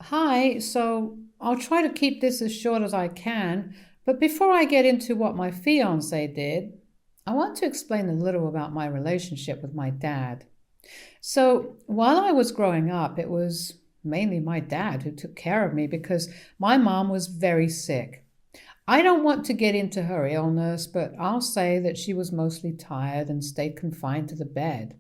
Hi, so I'll try to keep this as short as I can, but before I get into what my fiance did, I want to explain a little about my relationship with my dad. So, while I was growing up, it was mainly my dad who took care of me because my mom was very sick. I don't want to get into her illness, but I'll say that she was mostly tired and stayed confined to the bed.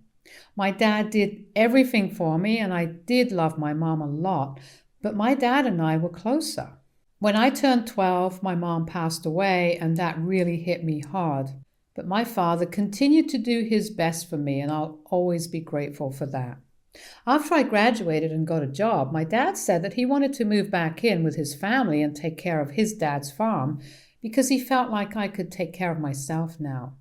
My dad did everything for me, and I did love my mom a lot, but my dad and I were closer. When I turned 12, my mom passed away, and that really hit me hard. But my father continued to do his best for me, and I'll always be grateful for that. After I graduated and got a job, my dad said that he wanted to move back in with his family and take care of his dad's farm because he felt like I could take care of myself now.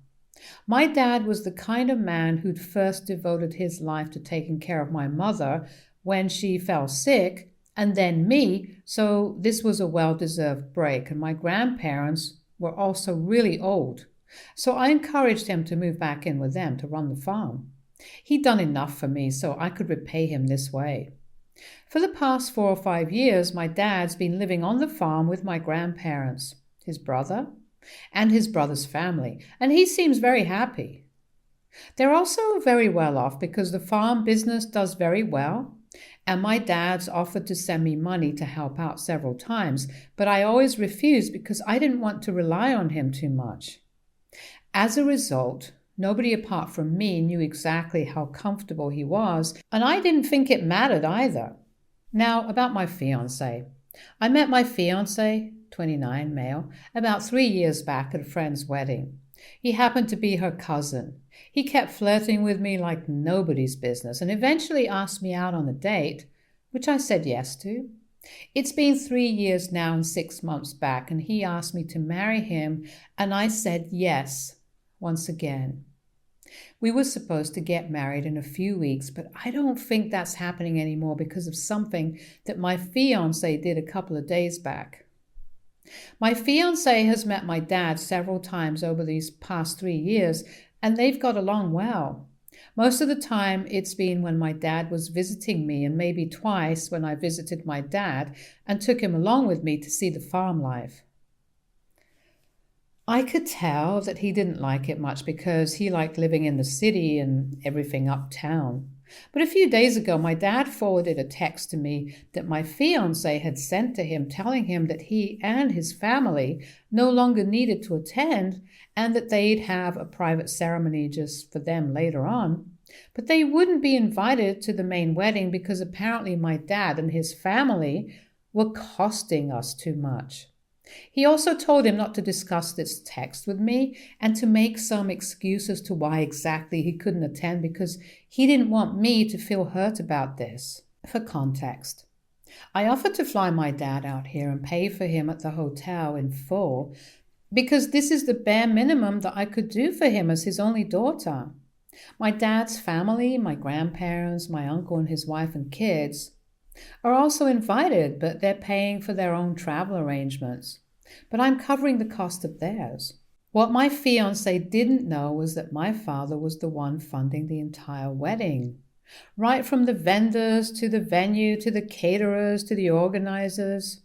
My dad was the kind of man who'd first devoted his life to taking care of my mother when she fell sick, and then me, so this was a well-deserved break, and my grandparents were also really old. So I encouraged him to move back in with them to run the farm. He'd done enough for me, so I could repay him this way. For the past 4 or 5 years, my dad's been living on the farm with my grandparents, his brother, and his brother's family, and he seems very happy. They're also very well off because the farm business does very well, and my dad's offered to send me money to help out several times, but I always refused because I didn't want to rely on him too much. As a result, nobody apart from me knew exactly how comfortable he was, and I didn't think it mattered either. Now, about my fiance. I met my fiance, 29, male, about 3 years back at a friend's wedding. He happened to be her cousin. He kept flirting with me like nobody's business and eventually asked me out on a date, which I said yes to. It's been 3 years now and 6 months back, and he asked me to marry him, and I said yes once again. We were supposed to get married in a few weeks, but I don't think that's happening anymore because of something that my fiance did a couple of days back. My fiance has met my dad several times over these past 3 years, and they've got along well. Most of the time, it's been when my dad was visiting me, and maybe twice when I visited my dad and took him along with me to see the farm life. I could tell that he didn't like it much because he liked living in the city and everything uptown. But a few days ago, my dad forwarded a text to me that my fiance had sent to him telling him that he and his family no longer needed to attend and that they'd have a private ceremony just for them later on. But they wouldn't be invited to the main wedding because apparently my dad and his family were costing us too much. He also told him not to discuss this text with me and to make some excuse as to why exactly he couldn't attend because he didn't want me to feel hurt about this. For context, I offered to fly my dad out here and pay for him at the hotel in full because this is the bare minimum that I could do for him as his only daughter. My dad's family, my grandparents, my uncle and his wife and kids, are also invited, but they're paying for their own travel arrangements. But I'm covering the cost of theirs. What my fiance didn't know was that my father was the one funding the entire wedding. Right from the vendors to the venue to the caterers to the organizers.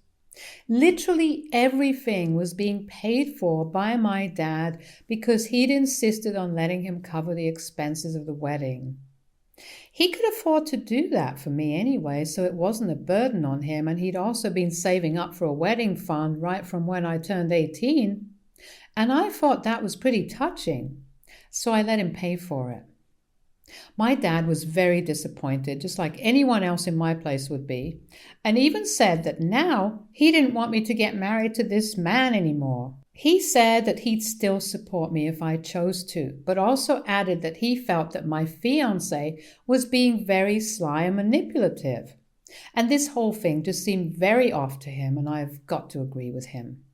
Literally everything was being paid for by my dad because he'd insisted on letting him cover the expenses of the wedding. He could afford to do that for me anyway, so it wasn't a burden on him, and he'd also been saving up for a wedding fund right from when I turned 18, and I thought that was pretty touching, so I let him pay for it. My dad was very disappointed, just like anyone else in my place would be, and even said that now he didn't want me to get married to this man anymore. He said that he'd still support me if I chose to, but also added that he felt that my fiancé was being very sly and manipulative. And this whole thing just seemed very off to him, and I've got to agree with him.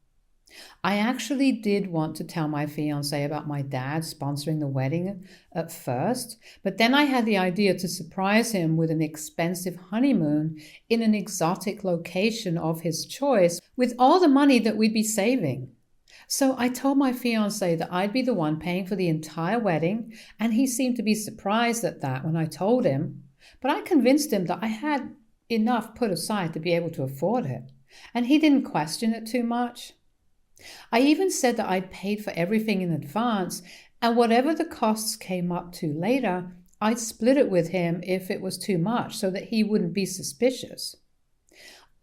I actually did want to tell my fiancé about my dad sponsoring the wedding at first, but then I had the idea to surprise him with an expensive honeymoon in an exotic location of his choice with all the money that we'd be saving. So I told my fiancé that I'd be the one paying for the entire wedding, and he seemed to be surprised at that when I told him. But I convinced him that I had enough put aside to be able to afford it, and he didn't question it too much. I even said that I'd paid for everything in advance, and whatever the costs came up to later, I'd split it with him if it was too much so that he wouldn't be suspicious.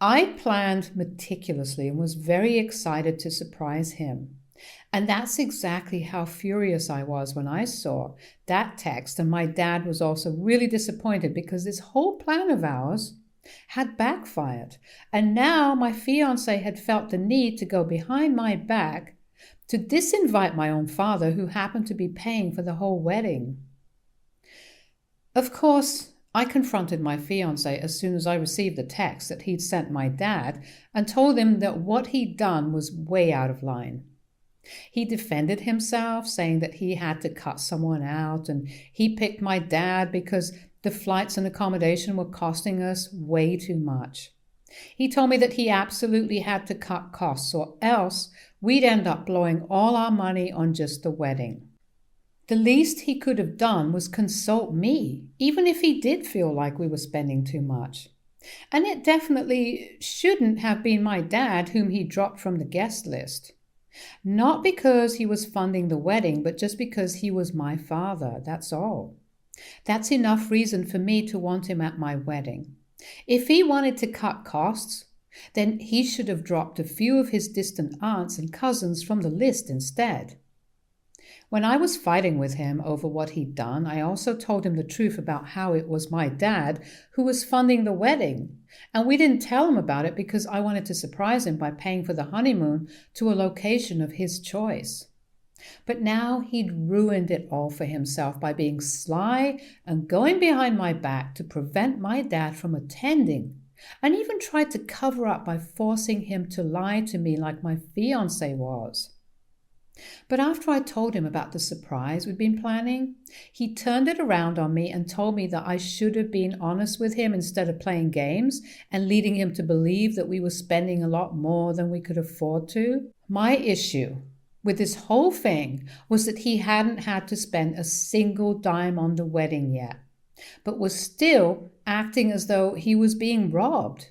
I planned meticulously and was very excited to surprise him. And that's exactly how furious I was when I saw that text, and my dad was also really disappointed because this whole plan of ours had backfired. And now my fiancé had felt the need to go behind my back to disinvite my own father, who happened to be paying for the whole wedding. Of course, I confronted my fiancé as soon as I received the text that he'd sent my dad and told him that what he'd done was way out of line. He defended himself, saying that he had to cut someone out, and he picked my dad because the flights and accommodation were costing us way too much. He told me that he absolutely had to cut costs, or else we'd end up blowing all our money on just the wedding. The least he could have done was consult me, even if he did feel like we were spending too much. And it definitely shouldn't have been my dad whom he dropped from the guest list. Not because he was funding the wedding, but just because he was my father, that's all. That's enough reason for me to want him at my wedding. If he wanted to cut costs, then he should have dropped a few of his distant aunts and cousins from the list instead. When I was fighting with him over what he'd done, I also told him the truth about how it was my dad who was funding the wedding. And we didn't tell him about it because I wanted to surprise him by paying for the honeymoon to a location of his choice. But now he'd ruined it all for himself by being sly and going behind my back to prevent my dad from attending, and even tried to cover up by forcing him to lie to me like my fiancé was. But after I told him about the surprise we'd been planning, he turned it around on me and told me that I should have been honest with him instead of playing games and leading him to believe that we were spending a lot more than we could afford to. My issue with this whole thing was that he hadn't had to spend a single dime on the wedding yet, but was still acting as though he was being robbed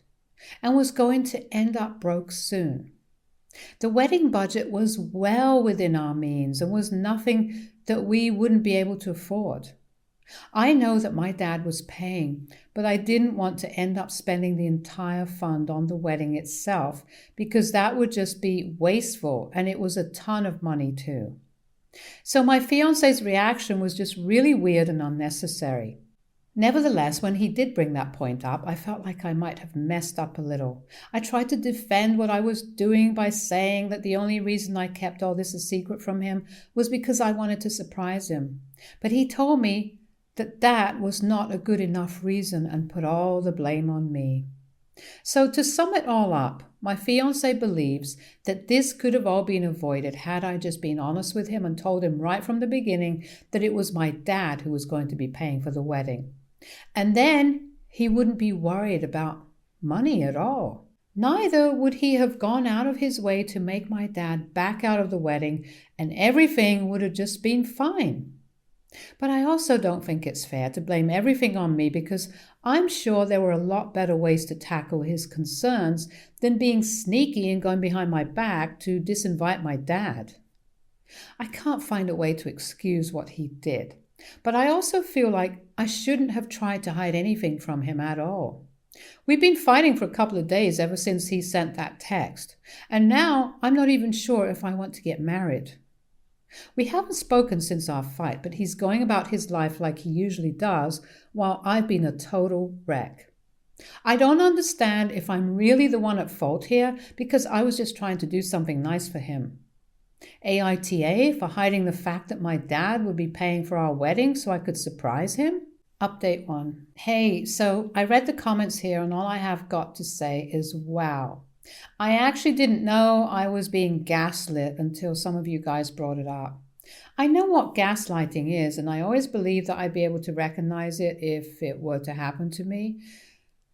and was going to end up broke soon. The wedding budget was well within our means and was nothing that we wouldn't be able to afford. I know that my dad was paying, but I didn't want to end up spending the entire fund on the wedding itself because that would just be wasteful, and it was a ton of money too. So my fiancé's reaction was just really weird and unnecessary. Nevertheless, when he did bring that point up, I felt like I might have messed up a little. I tried to defend what I was doing by saying that the only reason I kept all this a secret from him was because I wanted to surprise him. But he told me that that was not a good enough reason and put all the blame on me. So to sum it all up, my fiancé believes that this could have all been avoided had I just been honest with him and told him right from the beginning that it was my dad who was going to be paying for the wedding. And then he wouldn't be worried about money at all. Neither would he have gone out of his way to make my dad back out of the wedding, and everything would have just been fine. But I also don't think it's fair to blame everything on me because I'm sure there were a lot better ways to tackle his concerns than being sneaky and going behind my back to disinvite my dad. I can't find a way to excuse what he did, but I also feel like I shouldn't have tried to hide anything from him at all. We've been fighting for a couple of days ever since he sent that text, and now I'm not even sure if I want to get married. We haven't spoken since our fight, but he's going about his life like he usually does, while I've been a total wreck. I don't understand if I'm really the one at fault here, because I was just trying to do something nice for him. AITA for hiding the fact that my dad would be paying for our wedding so I could surprise him? Update 1. Hey, so I read the comments here and all I have got to say is wow. I actually didn't know I was being gaslit until some of you guys brought it up. I know what gaslighting is, and I always believed that I'd be able to recognize it if it were to happen to me,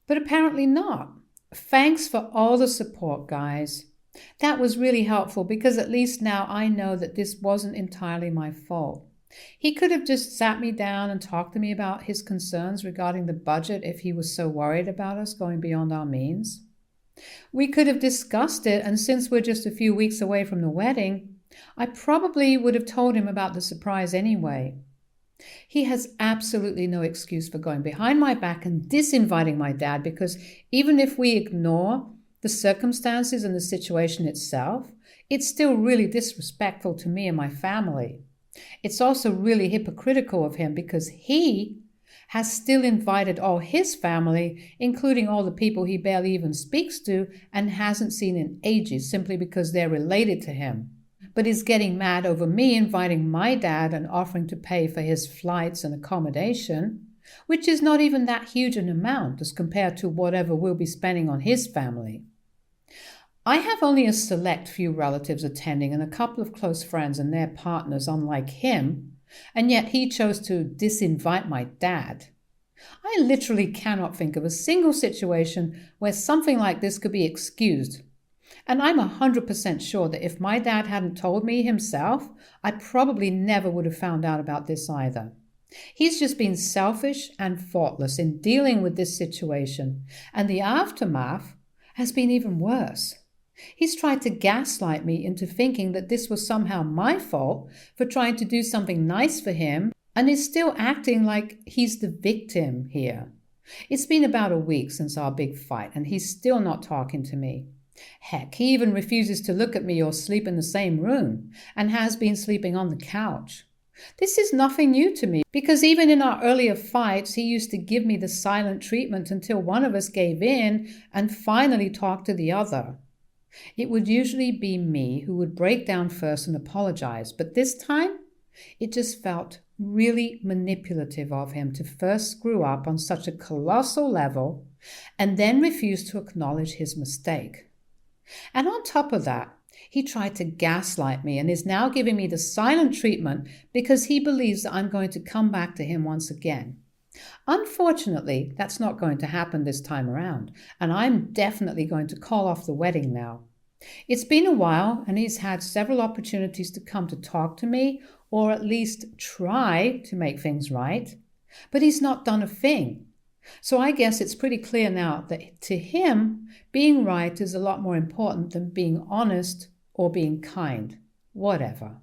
but apparently not. Thanks for all the support, guys. That was really helpful because at least now I know that this wasn't entirely my fault. He could have just sat me down and talked to me about his concerns regarding the budget if he was so worried about us going beyond our means. We could have discussed it, and since we're just a few weeks away from the wedding, I probably would have told him about the surprise anyway. He has absolutely no excuse for going behind my back and disinviting my dad, because even if we ignore the circumstances and the situation itself, it's still really disrespectful to me and my family. It's also really hypocritical of him because he has still invited all his family, including all the people he barely even speaks to and hasn't seen in ages, simply because they're related to him. But is getting mad over me inviting my dad and offering to pay for his flights and accommodation, which is not even that huge an amount as compared to whatever we'll be spending on his family. I have only a select few relatives attending and a couple of close friends and their partners, unlike him, and yet he chose to disinvite my dad. I literally cannot think of a single situation where something like this could be excused. And I'm 100% sure that if my dad hadn't told me himself, I probably never would have found out about this either. He's just been selfish and thoughtless in dealing with this situation, and the aftermath has been even worse. He's tried to gaslight me into thinking that this was somehow my fault for trying to do something nice for him, and is still acting like he's the victim here. It's been about a week since our big fight, and he's still not talking to me. Heck, he even refuses to look at me or sleep in the same room, and has been sleeping on the couch. This is nothing new to me, because even in our earlier fights, he used to give me the silent treatment until one of us gave in and finally talked to the other. It would usually be me who would break down first and apologize, but this time, it just felt really manipulative of him to first screw up on such a colossal level and then refuse to acknowledge his mistake. And on top of that, he tried to gaslight me and is now giving me the silent treatment because he believes that I'm going to come back to him once again. Unfortunately, that's not going to happen this time around, and I'm definitely going to call off the wedding now. It's been a while, and he's had several opportunities to come to talk to me, or at least try to make things right, but he's not done a thing. So I guess it's pretty clear now that to him, being right is a lot more important than being honest or being kind. Whatever.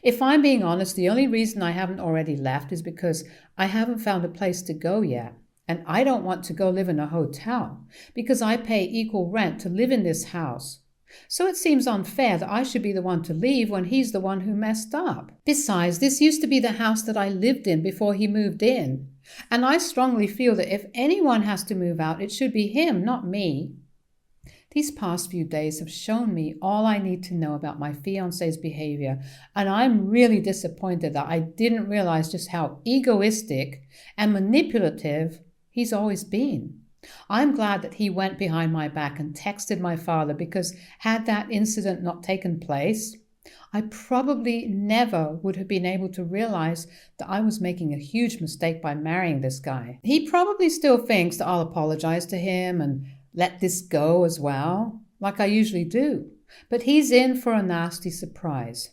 If I'm being honest, the only reason I haven't already left is because I haven't found a place to go yet. And I don't want to go live in a hotel because I pay equal rent to live in this house. So it seems unfair that I should be the one to leave when he's the one who messed up. Besides, this used to be the house that I lived in before he moved in. And I strongly feel that if anyone has to move out, it should be him, not me. These past few days have shown me all I need to know about my fiancé's behavior, and I'm really disappointed that I didn't realize just how egoistic and manipulative he's always been. I'm glad that he went behind my back and texted my father, because had that incident not taken place, I probably never would have been able to realize that I was making a huge mistake by marrying this guy. He probably still thinks that I'll apologize to him and let this go as well, like I usually do. But he's in for a nasty surprise.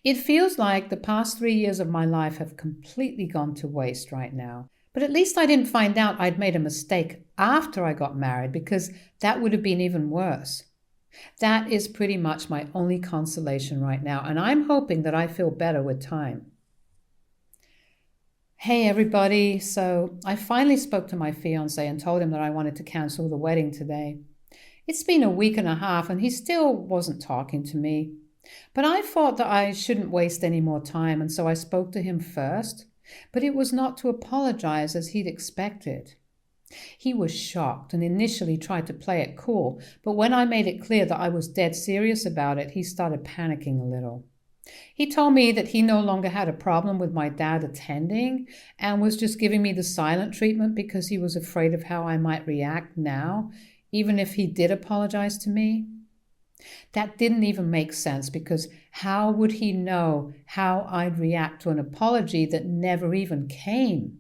It feels like the past 3 years of my life have completely gone to waste right now. But at least I didn't find out I'd made a mistake after I got married, because that would have been even worse. That is pretty much my only consolation right now, and I'm hoping that I feel better with time. Hey everybody, so I finally spoke to my fiancé and told him that I wanted to cancel the wedding today. It's been a week and a half and he still wasn't talking to me. But I thought that I shouldn't waste any more time, and so I spoke to him first, but it was not to apologize as he'd expected. He was shocked and initially tried to play it cool, but when I made it clear that I was dead serious about it, he started panicking a little. He told me that he no longer had a problem with my dad attending and was just giving me the silent treatment because he was afraid of how I might react now, even if he did apologize to me. That didn't even make sense, because how would he know how I'd react to an apology that never even came?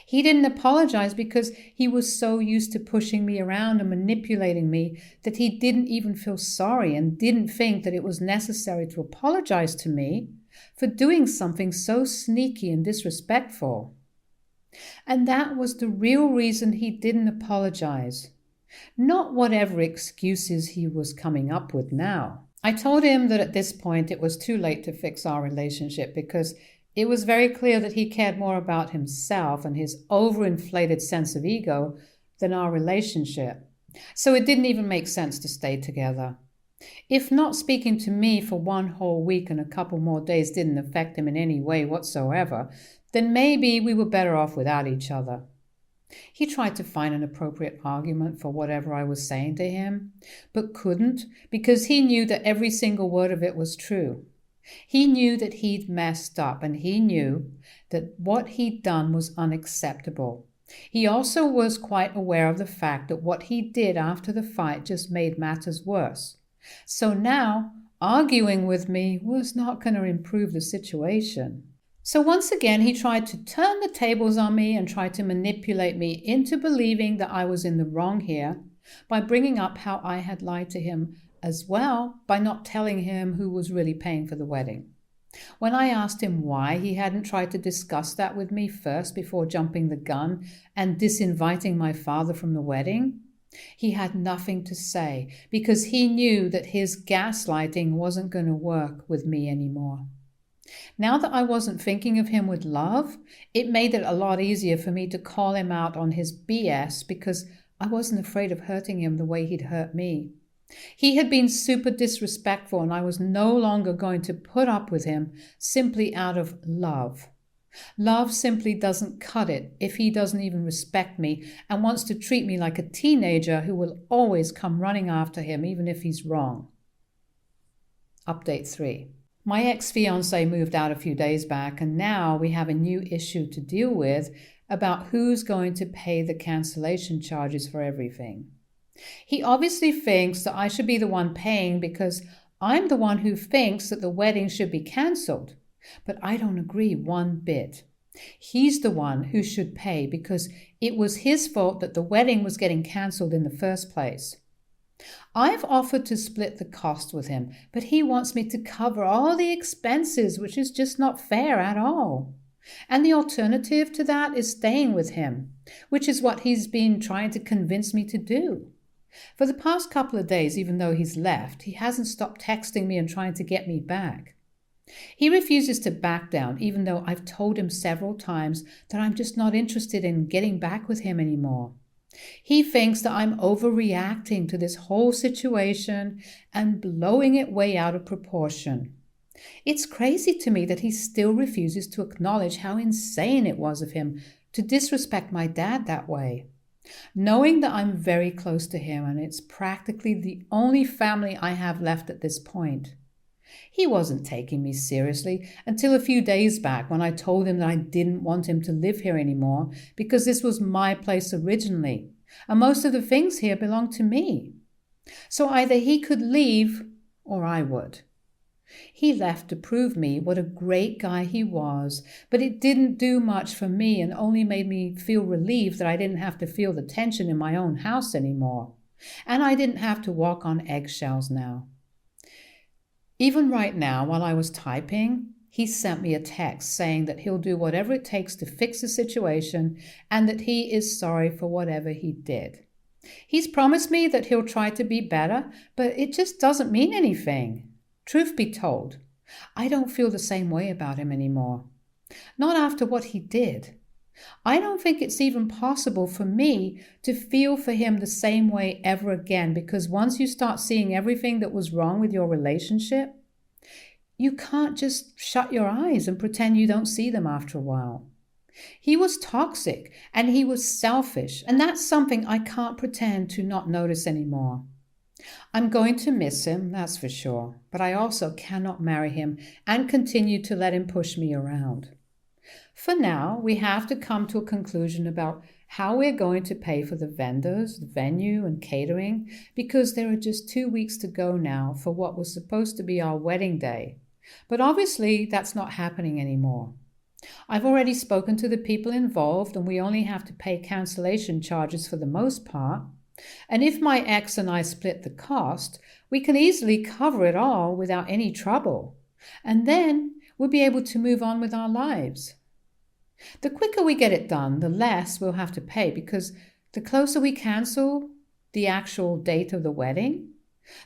He didn't apologize because he was so used to pushing me around and manipulating me that he didn't even feel sorry and didn't think that it was necessary to apologize to me, for doing something so sneaky and disrespectful. And that was the real reason he didn't apologize, not whatever excuses he was coming up with now. I told him that at this point it was too late to fix our relationship because it was very clear that he cared more about himself and his overinflated sense of ego than our relationship. So it didn't even make sense to stay together. If not speaking to me for one whole week and a couple more days didn't affect him in any way whatsoever, then maybe we were better off without each other. He tried to find an appropriate argument for whatever I was saying to him, but couldn't because he knew that every single word of it was true. He knew that he'd messed up, and he knew that what he'd done was unacceptable. He also was quite aware of the fact that what he did after the fight just made matters worse. So now, arguing with me was not going to improve the situation. So once again, he tried to turn the tables on me and tried to manipulate me into believing that I was in the wrong here by bringing up how I had lied to him as well by not telling him who was really paying for the wedding. When I asked him why he hadn't tried to discuss that with me first before jumping the gun and disinviting my father from the wedding, he had nothing to say because he knew that his gaslighting wasn't going to work with me anymore. Now that I wasn't thinking of him with love, it made it a lot easier for me to call him out on his BS because I wasn't afraid of hurting him the way he'd hurt me. He had been super disrespectful, and I was no longer going to put up with him simply out of love. Love simply doesn't cut it if he doesn't even respect me and wants to treat me like a teenager who will always come running after him even if he's wrong. Update 3. My ex-fiancé moved out a few days back, and now we have a new issue to deal with about who's going to pay the cancellation charges for everything. He obviously thinks that I should be the one paying because I'm the one who thinks that the wedding should be cancelled. But I don't agree one bit. He's the one who should pay because it was his fault that the wedding was getting cancelled in the first place. I've offered to split the cost with him, but he wants me to cover all the expenses, which is just not fair at all. And the alternative to that is staying with him, which is what he's been trying to convince me to do. For the past couple of days, even though he's left, he hasn't stopped texting me and trying to get me back. He refuses to back down, even though I've told him several times that I'm just not interested in getting back with him anymore. He thinks that I'm overreacting to this whole situation and blowing it way out of proportion. It's crazy to me that he still refuses to acknowledge how insane it was of him to disrespect my dad that way. Knowing that I'm very close to him and it's practically the only family I have left at this point. He wasn't taking me seriously until a few days back when I told him that I didn't want him to live here anymore because this was my place originally, and most of the things here belong to me. So either he could leave or I would. He left to prove me what a great guy he was, but it didn't do much for me and only made me feel relieved that I didn't have to feel the tension in my own house anymore, and I didn't have to walk on eggshells now. Even right now, while I was typing, he sent me a text saying that he'll do whatever it takes to fix the situation and that he is sorry for whatever he did. He's promised me that he'll try to be better, but it just doesn't mean anything. Truth be told, I don't feel the same way about him anymore. Not after what he did. I don't think it's even possible for me to feel for him the same way ever again, because once you start seeing everything that was wrong with your relationship, you can't just shut your eyes and pretend you don't see them after a while. He was toxic and he was selfish, and that's something I can't pretend to not notice anymore. I'm going to miss him, that's for sure, but I also cannot marry him and continue to let him push me around. For now, we have to come to a conclusion about how we're going to pay for the vendors, the venue, and catering, because there are just 2 weeks to go now for what was supposed to be our wedding day. But obviously, that's not happening anymore. I've already spoken to the people involved, and we only have to pay cancellation charges for the most part. And if my ex and I split the cost, we can easily cover it all without any trouble. And then we'll be able to move on with our lives. The quicker we get it done, the less we'll have to pay, because the closer we cancel the actual date of the wedding,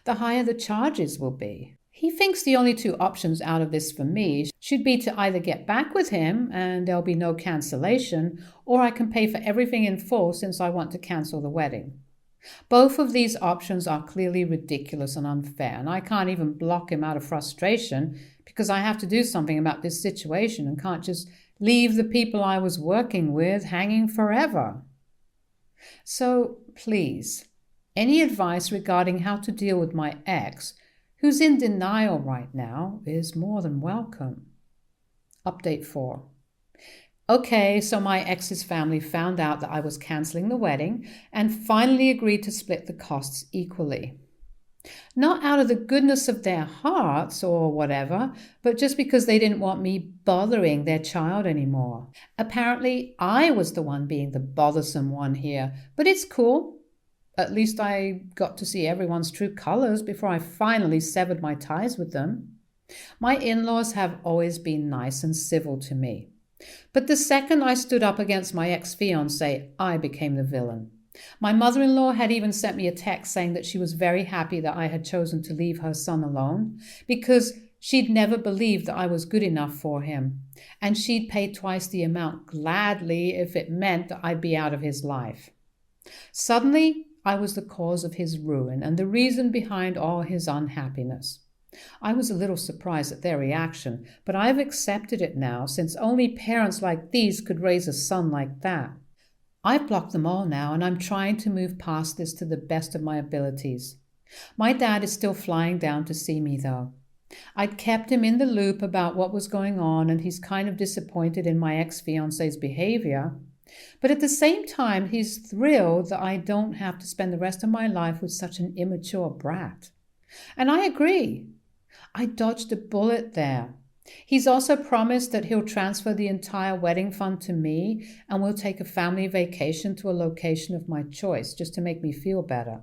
the higher the charges will be. He thinks the only two options out of this for me should be to either get back with him and there'll be no cancellation, or I can pay for everything in full since I want to cancel the wedding. Both of these options are clearly ridiculous and unfair, and I can't even block him out of frustration because I have to do something about this situation and can't just leave the people I was working with hanging forever. So please, any advice regarding how to deal with my ex, who's in denial right now, is more than welcome. Update 4. Okay, so my ex's family found out that I was cancelling the wedding and finally agreed to split the costs equally. Not out of the goodness of their hearts or whatever, but just because they didn't want me bothering their child anymore. Apparently, I was the one being the bothersome one here, but it's cool. At least I got to see everyone's true colors before I finally severed my ties with them. My in-laws have always been nice and civil to me. But the second I stood up against my ex-fiancé, I became the villain. My mother-in-law had even sent me a text saying that she was very happy that I had chosen to leave her son alone because she'd never believed that I was good enough for him, and she'd pay twice the amount gladly if it meant that I'd be out of his life. Suddenly, I was the cause of his ruin and the reason behind all his unhappiness. I was a little surprised at their reaction, but I've accepted it now, since only parents like these could raise a son like that. I've blocked them all now, and I'm trying to move past this to the best of my abilities. My dad is still flying down to see me, though. I'd kept him in the loop about what was going on, and he's kind of disappointed in my ex-fiancé's behavior. But at the same time, he's thrilled that I don't have to spend the rest of my life with such an immature brat. And I agree. I dodged a bullet there. He's also promised that he'll transfer the entire wedding fund to me and we'll take a family vacation to a location of my choice just to make me feel better.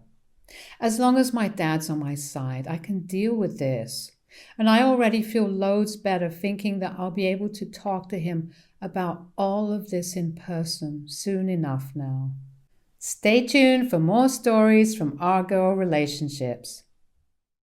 As long as my dad's on my side, I can deal with this. And I already feel loads better thinking that I'll be able to talk to him about all of this in person soon enough now. Stay tuned for more stories from our girl relationships.